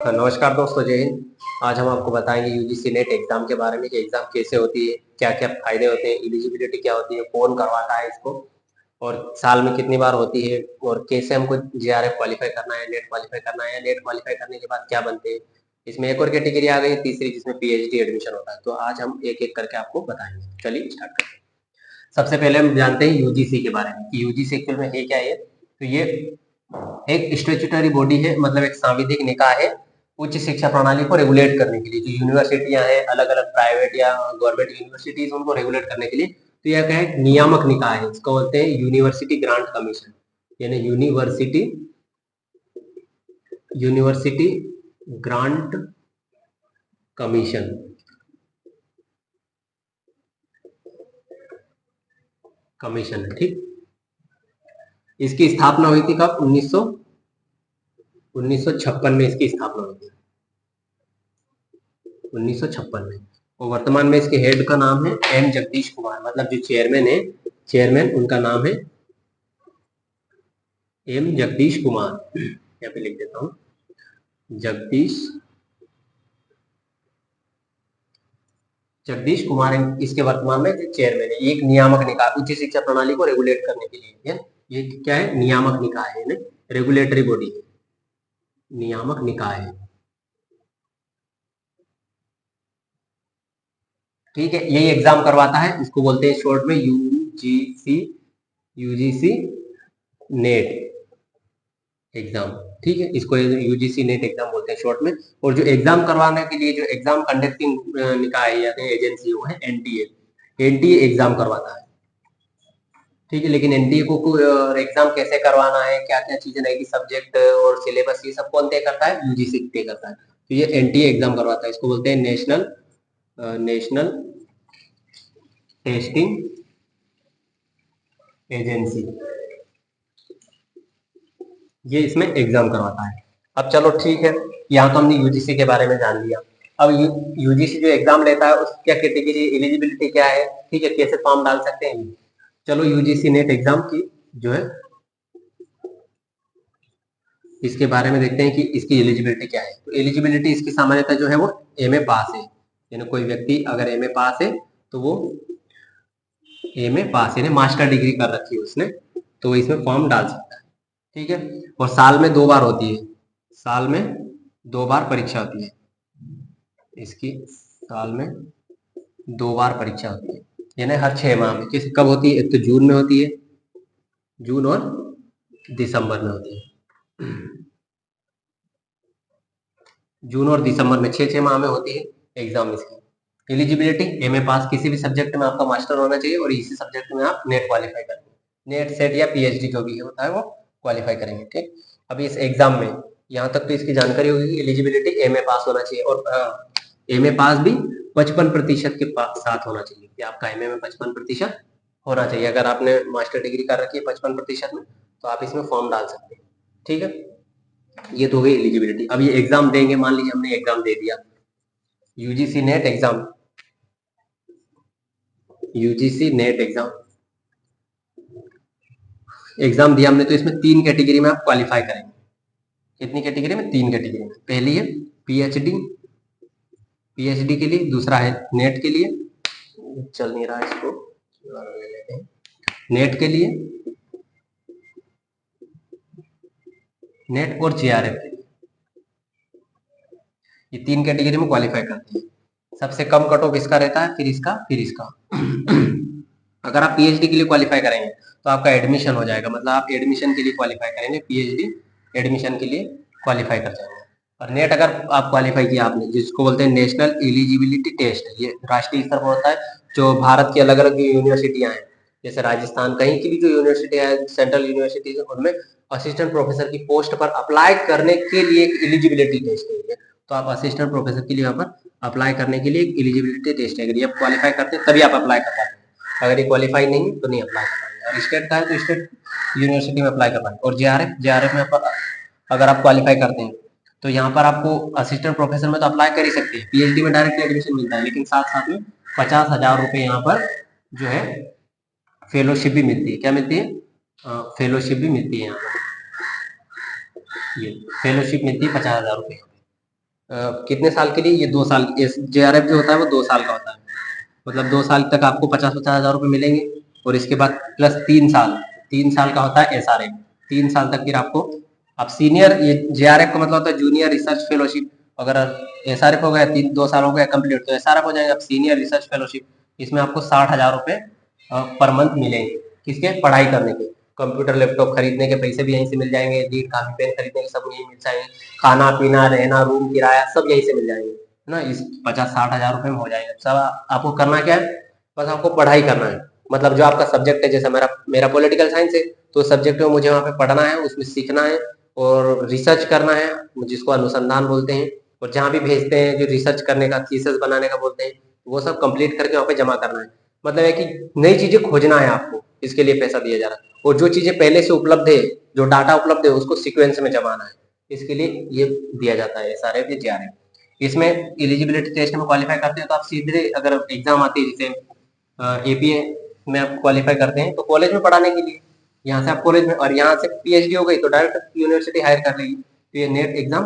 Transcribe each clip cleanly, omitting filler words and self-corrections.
नमस्कार दोस्तों, जय हिंद। आज हम आपको बताएंगे यूजीसी नेट एग्जाम के बारे में कि एग्जाम कैसे होती है, क्या क्या फायदे होते हैं, एलिजिबिलिटी क्या होती है, कौन करवाता है इसको और साल में कितनी बार होती है और कैसे हमको जेआरएफ क्वालिफाई करना है, नेट क्वालिफाई करना है, नेट क्वालिफाई करने के बाद क्या बनते हैं। इसमें एक और कैटेगरी आ गई तीसरी, जिसमें पीएचडी एडमिशन होता है। तो आज हम एक एक करके आपको बताएंगे। चलिए स्टार्ट करते हैं। सबसे पहले हम जानते हैं यूजीसी के बारे में कि यूजीसी एक्चुअल में है क्या है। तो ये एक स्टेचुटरी बॉडी है, मतलब एक सांविधिक निकाय है उच्च शिक्षा प्रणाली को रेगुलेट करने के लिए। जो यूनिवर्सिटियां हैं, अलग अलग प्राइवेट या गवर्नमेंट यूनिवर्सिटीज, उनको रेगुलेट करने के लिए। तो यह क्या है, नियामक निकाय है। इसको बोलते हैं यूनिवर्सिटी ग्रांट कमीशन, यानी यूनिवर्सिटी ग्रांट कमीशन। कमीशन है, ठीक। इसकी स्थापना हुई थी कब? 1956 में इसकी स्थापना हुई थी, 1956 में। और वर्तमान में इसके हेड का नाम है एम जगदीश कुमार, मतलब जो चेयरमैन है, चेयरमैन उनका नाम है एम जगदीश कुमार। यहाँ पे लिख देता हूँ, जगदीश कुमार इसके वर्तमान में चेयरमैन है। एक नियामक निकाय उच्च शिक्षा प्रणाली को रेगुलेट करने के लिए है। ये क्या है? नियामक निकाय है, रेगुलेटरी बॉडी, नियामक निकाय है, ठीक है। यही एग्जाम करवाता है, इसको बोलते हैं शॉर्ट में यूजीसी नेट एग्जाम, ठीक है। इसको यूजीसी नेट एग्जाम बोलते हैं शॉर्ट में। और जो एग्जाम करवाने के लिए जो एग्जाम कंडक्टिंग निकाय या एजेंसी, वो है एनटीए। एनटीए एग्जाम करवाता है, ठीक है। लेकिन एनटीए को एग्जाम कैसे करवाना है, क्या क्या चीजें रहेगी, सब्जेक्ट और सिलेबस, ये सब कौन तय करता है? यूजीसी तय करता है। तो ये एनटीए एग्जाम करवाता है। इसको बोलते हैं नेशनल टेस्टिंग एजेंसी। ये इसमें एग्जाम करवाता है। अब चलो ठीक है, यहाँ तो हमने यूजीसी के बारे में जान लिया। अब यूजीसी जो एग्जाम लेता है उसकी क्या कैटेगरी, एलिजिबिलिटी क्या है, ठीक है, कैसे फॉर्म डाल सकते हैं। चलो यूजीसी नेट एग्जाम की जो है इसके बारे में देखते हैं कि इसकी एलिजिबिलिटी क्या है। तो एलिजिबिलिटी इसकी सामान्यतः जो है वो एमए पास है, यानी कोई व्यक्ति अगर एमए पास है तो वो एमए पास यानी मास्टर डिग्री कर रखी है उसने, तो वो इसमें फॉर्म डाल सकता है, ठीक है। और साल में 2 बार होती है, साल में 2 बार परीक्षा होती है इसकी, साल में 2 बार परीक्षा होती है, यानी हर 6 माह में। किस कब होती है? एक तो जून में होती है, जून और दिसंबर में होती है। जून और दिसंबर में 6 माह में होती है एग्जाम इसकी। एलिजिबिलिटी एमए पास, किसी भी सब्जेक्ट में आपका मास्टर होना चाहिए और इसी सब्जेक्ट में आप नेट क्वालिफाई करेंगे। नेट सेट या पीएचडी जो भी होता है वो क्वालिफाई करेंगे, ठीक। अभी इस एग्जाम में यहाँ तक तो इसकी जानकारी होगी। एलिजिबिलिटी एमए पास होना चाहिए और एमए पास भी 55% के साथ होना चाहिए कि आपका एमए में 55% होना चाहिए। अगर आपने मास्टर डिग्री कर रखी है 55% में, तो आप इसमें फॉर्म डाल सकते हैं, ठीक है। ये तो हो गई एलिजिबिलिटी। अब ये एग्जाम देंगे, मान लीजिए हमने एग्जाम दे दिया, UGC net exam, UGC net exam exam दिया हमने, तो इसमें 3 कैटेगरी में आप क्वालिफाई करेंगे। कितनी कैटेगरी में? 3 कैटेगरी में। पहली है पीएचडी, पीएचडी के लिए। दूसरा है नेट के लिए, चल नहीं रहा इसको, ले लेते हैं, नेट के लिए, नेट और जेआरएफ के लिए। ये 3 कैटेगरी में क्वालिफाई करते हैं। सबसे कम कट ऑफ इसका रहता है, फिर इसका, फिर इसका। अगर आप पीएचडी के लिए क्वालिफाई करेंगे तो आपका एडमिशन हो जाएगा, मतलब आप एडमिशन के लिए क्वालिफाई करेंगे, पीएचडी एडमिशन के लिए क्वालिफाई कर जाएंगे। और नेट अगर आप क्वालिफाई किया आपने, जिसको बोलते हैं नेशनल एलिजिबिलिटी टेस्ट, ये राष्ट्रीय स्तर पर होता है। जो भारत की अलग अलग यूनिवर्सिटियां हैं, जैसे राजस्थान, कहीं की भी जो यूनिवर्सिटी है, सेंट्रल यूनिवर्सिटीज है, उनमें असिस्टेंट प्रोफेसर की पोस्ट पर अप्लाई करने के लिए एक एलिजिबिलिटी टेस्ट है। तो आप असिस्टेंट प्रोफेसर के लिए वहां पर अप्लाई करने के लिए एक एलिजिबिलिटी टेस्ट है। अगर ये आप क्वालिफाई करते हैं तभी आप अप्लाई कर पाते हैं, अगर ये क्वालिफाई नहीं है तो नहीं अप्लाई कर पाएंगे। और स्टेट का है तो स्टेट यूनिवर्सिटी में अप्लाई कर पाएंगे। और जेआरएफ, जेआरएफ में अगर आप क्वालिफाई करते हैं तो यहाँ पर आपको असिस्टेंट प्रोफेसर में तो अप्लाई कर ही सकते हैं, पीएचडी में डायरेक्ट एडमिशन मिलता है, लेकिन साथ साथ में 50,000 रुपए यहाँ पर जो है फेलोशिप भी मिलती है। क्या मिलती है? फेलोशिप भी मिलती है यहाँ पर, ये फेलोशिप मिलती है 50,000 रुपए। कितने साल के लिए? ये 2 साल। JRF जो होता है वो 2 साल का होता है, मतलब 2 साल तक आपको 50-50 हज़ार रुपये मिलेंगे। और इसके बाद प्लस 3 साल, 3 साल का होता है SRF। 3 साल तक फिर आपको, आप सीनियर, ये JRF का मतलब होता है जूनियर रिसर्च फेलोशिप। अगर SRF हो गया 2 साल हो गया कंप्लीट, तो SRF हो जाएगा सीनियर रिसर्च फेलोशिप। इसमें आपको 60,000 रुपये पर मंथ मिलेंगे। किसके? पढ़ाई करने के। कंप्यूटर लैपटॉप खरीदने के पैसे भी यहीं से मिल जाएंगे, लीड कापी पेन खरीदने के सब यहीं मिल जाएंगे, खाना पीना रहना रूम किराया सब यहीं से मिल जाएंगे, है ना। इस 50-60 हज़ार रुपये में हो जाएगा सब। आपको करना क्या है? बस आपको पढ़ाई करना है। मतलब जो आपका सब्जेक्ट है, जैसे मेरा मेरा पॉलिटिकल साइंस है, तो सब्जेक्ट में मुझे वहाँ पे पढ़ना है, उसमें सीखना है और रिसर्च करना है, जिसको अनुसंधान बोलते हैं। और जहाँ भी भेजते हैं, जो रिसर्च करने का, थीसिस बनाने का बोलते हैं, वो सब कंप्लीट करके वहाँ पे जमा करना है। मतलब है कि नई चीजें खोजना है आपको, इसके लिए पैसा दिया जा रहा है। और जो चीजें पहले से उपलब्ध है, जो डाटा उपलब्ध है, उसको सीक्वेंस में जमाना है। इसके लिए ये दिया जाता है SRF या JRF। इसमें एलिजिबिलिटी टेस्ट में क्वालिफाई करते हैं तो आप सीधे, अगर एग्जाम आती है जैसे APA में आप क्वालिफाई करते हैं तो कॉलेज में पढ़ाने के लिए, यहाँ से आप कॉलेज में, और यहाँ से PhD हो गई तो डायरेक्ट यूनिवर्सिटी हायर कर लेगी। तो ये नेट एग्जाम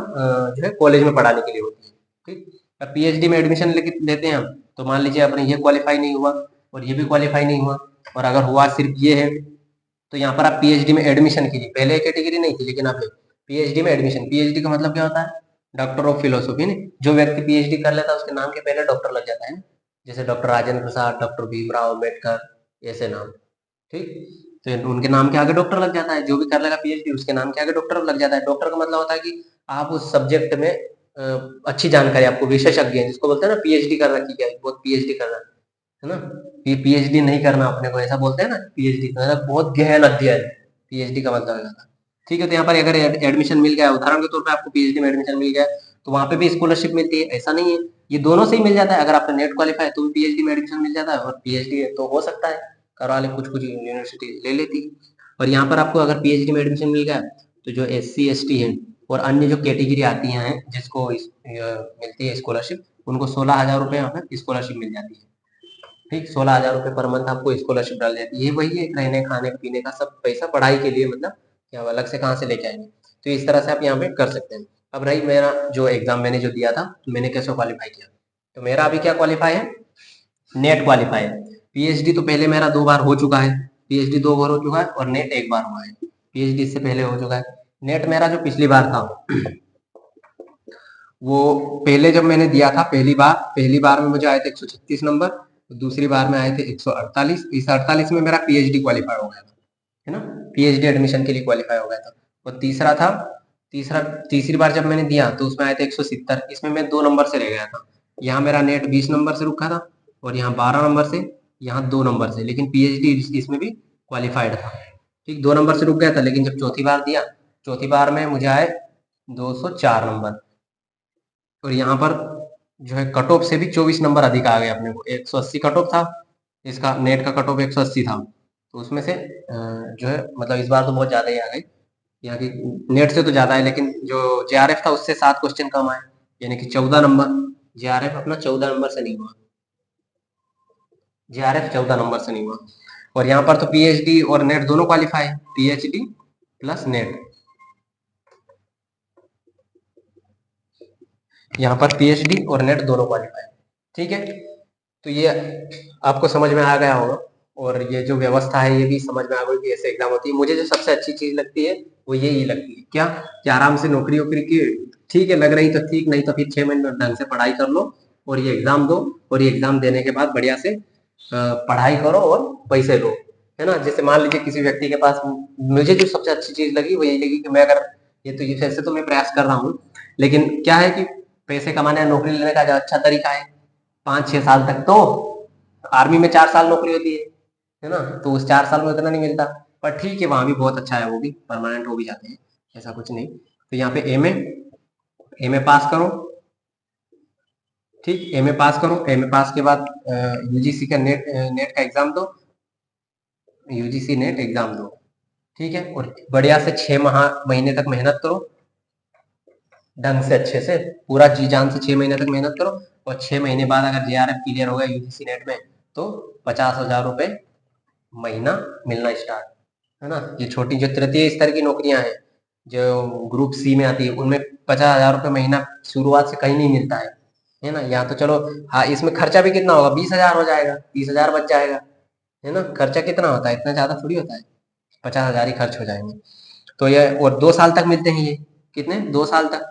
जो है कॉलेज में पढ़ाने के लिए होती है। ठीक। अब PhD में एडमिशन लेते हैं हम, तो मान लीजिए अपने ये क्वालिफाई नहीं हुआ और ये भी क्वालिफाई नहीं हुआ, और अगर हुआ सिर्फ ये है, तो यहाँ पर आप PhD में एडमिशन के लिए, पहले कैटेगरी नहीं थी लेकिन अब PhD में एडमिशन। PhD का मतलब क्या होता है? Doctor of philosophy. नहीं, जो व्यक्ति PhD कर लेता है उसके नाम के पहले डॉक्टर लग जाता है, जैसे डॉक्टर राजेंद्र प्रसाद, डॉक्टर भीमराव अम्बेडकर, ऐसे नाम। ठीक। तो उनके नाम के आगे डॉक्टर लग जाता है। जो भी कर लेगा PhD उसके नाम के आगे डॉक्टर लग जाता है। डॉक्टर का मतलब होता है कि आप उस सब्जेक्ट में अच्छी जानकारी, आपको विशेषज्ञ है, जिसको बोलते हैं ना PhD कर रखी है, बहुत PhD कर रहा है ना। PhD नहीं करना अपने को, ऐसा बोलते हैं ना, PhD मतलब बहुत गहन अध्ययन, PhD का मतलब है। ठीक है, तो यहाँ पर अगर एडमिशन मिल गया, उदाहरण के तौर पे आपको PhD में एडमिशन मिल गया, तो वहाँ पे भी स्कॉलरशिप मिलती है, ऐसा नहीं है। ये दोनों से ही मिल जाता है। अगर आपका नेट क्वालिफाई है तो भी PhD में एडमिशन मिल जाता है, और PhD है तो हो सकता है करवा ले, कुछ कुछ यूनिवर्सिटी ले लेती है। और यहाँ पर आपको अगर PhD में एडमिशन मिल गया, तो जो SC ST है और अन्य जो कैटेगरी आती हैं जिसको मिलती है स्कॉलरशिप, उनको 16,000 रुपये यहाँ पर स्कॉलरशिप मिल जाती है। ठीक, 16,000 रुपये पर मंथ आपको स्कॉलरशिप डाल जाती है। ये वही है, रहने खाने पीने का सब पैसा पढ़ाई के लिए, मतलब क्या अलग से कहाँ से लेके आएंगे। तो इस तरह से आप यहाँ पे कर सकते हैं। अब रही मेरा जो एग्जाम मैंने जो दिया था, मैंने कैसे क्वालिफाई किया, तो मेरा अभी क्या क्वालिफाई है? नेट क्वालिफाई है। PhD तो पहले मेरा 2 बार हो चुका है, PhD 2 बार हो चुका है, और नेट 1 बार हुआ है। PhD इससे पहले हो चुका है। नेट मेरा जो पिछली बार था, वो पहले जब मैंने दिया था पहली बार में मुझे आए थे 136 नंबर, दूसरी बार में आए थे 148। इस 48 में मेरा PhD क्वालिफाई हो गया था, है ना, PhD एडमिशन के लिए क्वालिफाई हो गया था। और तीसरी बार जब मैंने दिया तो उसमें आए थे 170, इसमें मैं 2 नंबर से रह गया था। यहाँ मेरा नेट 20 नंबर से रुका था, और यहाँ 12 नंबर से, यहाँ 2 नंबर से, लेकिन PhD इसमें भी क्वालिफाइड था। ठीक, 2 नंबर से रुक गया था, लेकिन जब चौथी बार दिया, चौथी बार में मुझे आए 204 नंबर। और यहाँ पर जो है कट ऑफ से भी 24 नंबर अधिक आ गए अपने को। 180 कट ऑफ था, इसका नेट का कट ऑफ 180 था, तो उसमें से जो है मतलब इस बार तो बहुत ज़्यादा ही आ गई, यहाँ की नेट से तो ज़्यादा है, लेकिन जो JRF था उससे 7 क्वेश्चन कम आए, यानी कि 14 नंबर। JRF अपना 14 नंबर से नहीं हुआ, JRF 14 नंबर से नहीं हुआ। और यहाँ पर तो PhD और नेट दोनों क्वालिफाई है, PhD प्लस नेट। यहाँ पर PhD और नेट दोनों क्वालिफाई। ठीक है, तो ये आपको समझ में आ गया होगा, और ये जो व्यवस्था है ये भी समझ में आ गई कि ऐसे एग्जाम होती है। मुझे जो सबसे अच्छी चीज लगती है वो यही लगती है, क्या कि आराम से नौकरी वोकरी की, ठीक है, लग रही तो ठीक, नहीं तो फिर 6 महीने ढंग से पढ़ाई कर लो और ये एग्जाम दो, और ये एग्जाम देने के बाद बढ़िया से पढ़ाई करो और पैसे लो, है ना। जैसे मान लीजिए किसी व्यक्ति के पास, मुझे जो सबसे अच्छी चीज लगी वो यही लगी कि मैं अगर, ये वैसे तो मैं प्रयास कर रहा हूँ, लेकिन क्या है कि पैसे कमाने या नौकरी लेने का जो अच्छा तरीका है, 5-6 साल तक तो आर्मी में 4 साल नौकरी होती है ना, तो उस 4 साल में उतना नहीं मिलता। पर ठीक है, वहां भी बहुत अच्छा है, वो भी परमानेंट हो भी जाते हैं, ऐसा कुछ नहीं। तो यहाँ पे एम ए पास करो। ठीक, एम ए पास के बाद UGC का नेट का एग्जाम दो, UGC नेट एग्जाम दो। ठीक है, और बढ़िया से 6 महीने तक मेहनत करो, ढंग से अच्छे से पूरा जी जान से 6 महीने तक मेहनत करो, और 6 महीने बाद अगर JRF क्लियर हो गया UGC नेट में, तो 50,000 रुपये महीना मिलना स्टार्ट, है ना। ये छोटी जो तृतीय स्तर की नौकरियां हैं, जो ग्रुप सी में आती है उनमें 50,000 रुपये महीना शुरुआत से कहीं नहीं मिलता है ना। यहाँ तो चलो हाँ, इसमें खर्चा भी कितना होगा, 20,000 हो जाएगा, 30,000 बच जाएगा, है ना। खर्चा कितना होता है, इतना ज्यादा थोड़ी होता है, 50,000 ही खर्च हो जाएंगे। तो ये और 2 साल तक मिलते हैं ये, कितने, 2 साल तक,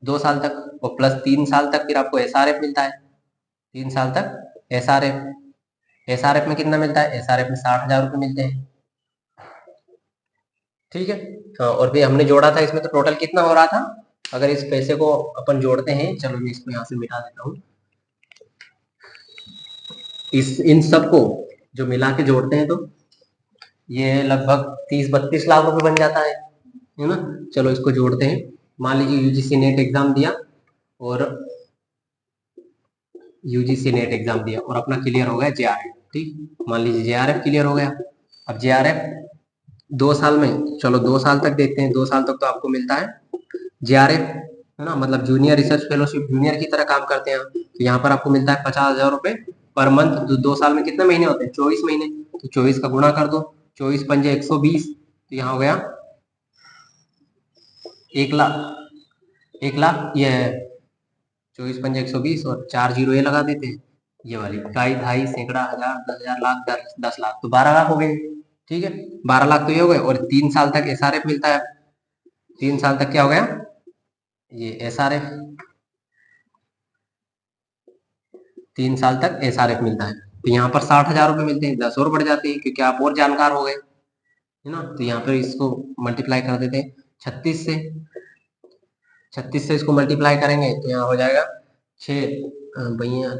2 साल तक, और प्लस 3 साल तक फिर आपको एसआरएफ मिलता है, 3 साल तक एसआरएफ। एसआरएफ में कितना मिलता है, एसआरएफ में 60,000 रुपये मिलते हैं, ठीक है। हाँ, और फिर हमने जोड़ा था इसमें, तो टोटल कितना हो रहा था, अगर इस पैसे को अपन जोड़ते हैं, चलो मैं इसको यहाँ से मिटा देता हूँ, इन सबको जो मिला के जोड़ते हैं तो ये लगभग 30-32 लाख रुपए बन जाता है ना। चलो इसको जोड़ते हैं। मान लीजिए यूजीसी नेट एग्जाम दिया और यूजीसी नेट एग्जाम दिया और अपना क्लियर हो गया जेआरएफ, ठीक, मान लीजिए जेआरएफ क्लियर हो गया। अब जेआरएफ 2 साल में, चलो 2 साल तक देखते हैं, 2 साल तक तो आपको मिलता है जेआरएफ, है ना, मतलब जूनियर रिसर्च फेलोशिप, जूनियर की तरह काम करते हैं। तो यहाँ पर आपको मिलता है 50,000 रुपये पर मंथ। 2 साल में कितने महीने होते हैं, 24 महीने, तो 24 का गुणा कर दो, 24 पंजे 120, तो यहाँ हो गया 1 लाख ये 24 पंजे 120 और 4 जीरो ये लगा देते हैं, ये वाली इकाई, ढाई, सैकड़ा, हजार, 10,000, लाख, 10 लाख, तो 12 लाख हो गए, ठीक है। 12 लाख तो ये हो गए, और 3 साल तक एसआरएफ मिलता है। 3 साल तक क्या हो गया, ये एसआरएफ, 3 साल तक एसआरएफ मिलता है। तो यहाँ पर 60,000 रुपये मिलते हैं, 10 और बढ़ जाते हैं क्योंकि आप और जानकार हो गए, है ना। तो यहाँ पर इसको मल्टीप्लाई कर देते हैं 36 से, 36 से इसको मल्टीप्लाई करेंगे तो यहाँ हो जाएगा 6 भैया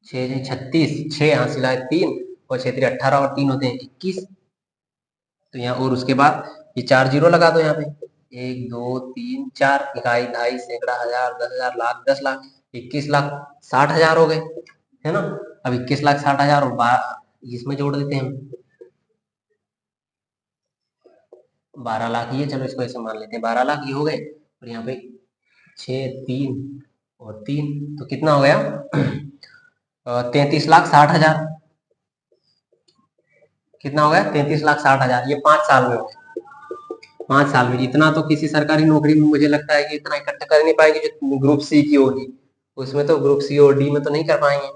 6 36, 6 यहाँ सिलाए 3 और 6 3 18 और 3 होते हैं 21। तो यहाँ और उसके बाद ये 4 जीरो लगा दो यहाँ पे, 1 2 3 4, इकाई, ढाई, सैकड़ा, हजार, 10,000, लाख, 10 लाख, 21,60,000 हो गए, है ना। अब 21,60,000 और इसमें जोड़ देते हैं हम 12 लाख, ये चलो इसको ऐसे मान लेते हैं 12 लाख ये हो गए, और यहाँ पे 6 3 और 3, तो कितना हो गया 33,60,000, कितना हो गया 33,60,000, ये 5 साल में हो गया। 5 साल में इतना तो किसी सरकारी नौकरी में मुझे लगता है कि इतना इकट्ठा कर नहीं पाएंगे जो ग्रुप सी की होगी, उसमें तो ग्रुप सी और डी में तो नहीं कर पाएंगे,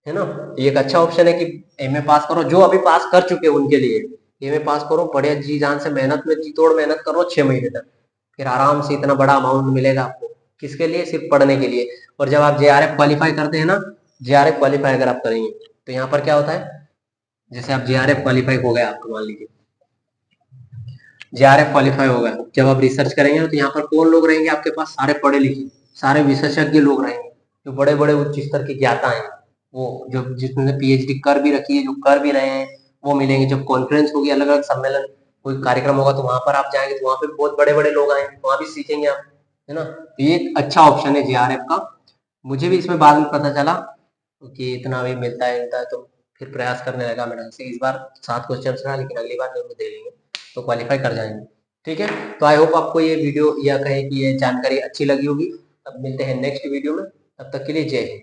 है ना। ये एक अच्छा ऑप्शन है कि एमए पास करो, जो अभी पास कर चुके हैं उनके लिए एमए पास करो, बढ़िया जी जान से मेहनत में जी तोड़ मेहनत करो 6 महीने तक, फिर आराम से इतना बड़ा अमाउंट मिलेगा आपको, किसके लिए, सिर्फ पढ़ने के लिए। और जब आप जेआरएफ क्वालिफाई करते हैं ना, जेआरएफ क्वालिफाई अगर आप करेंगे तो यहाँ पर क्या होता है, जैसे आप जेआरएफ क्वालिफाई हो गया आपको, मान लीजिए जेआरएफ क्वालिफाई हो गया, जब आप रिसर्च करेंगे तो यहाँ पर कौन लोग रहेंगे आपके पास, सारे पढ़े लिखे, सारे विशेषज्ञ लोग रहेंगे, जो बड़े बड़े उच्च स्तर के ज्ञाता हैं, वो जो जिसने पीएचडी कर भी रखी है, जो कर भी रहे हैं, वो मिलेंगे। जब कॉन्फ्रेंस होगी, अलग अलग सम्मेलन, कोई कार्यक्रम होगा, तो वहां पर आप जाएंगे तो वहां पे बहुत बड़े बड़े लोग आएंगे, वहां भी सीखेंगे आप, है ना। तो ये एक अच्छा ऑप्शन है जेआरएफ का। मुझे भी इसमें बाद में पता चला कि इतना भी मिलता है, तो फिर प्रयास करने लगा मैं ढंग से। इस बार 7 क्वेश्चन रहा, लेकिन अगली बार जरूर दे लेंगे, तो क्वालिफाई कर जाएंगे, ठीक है। तो आई होप आपको ये वीडियो या कहे कि ये जानकारी अच्छी लगी होगी। अब मिलते हैं नेक्स्ट वीडियो में, तब तक के लिए जय हिंद।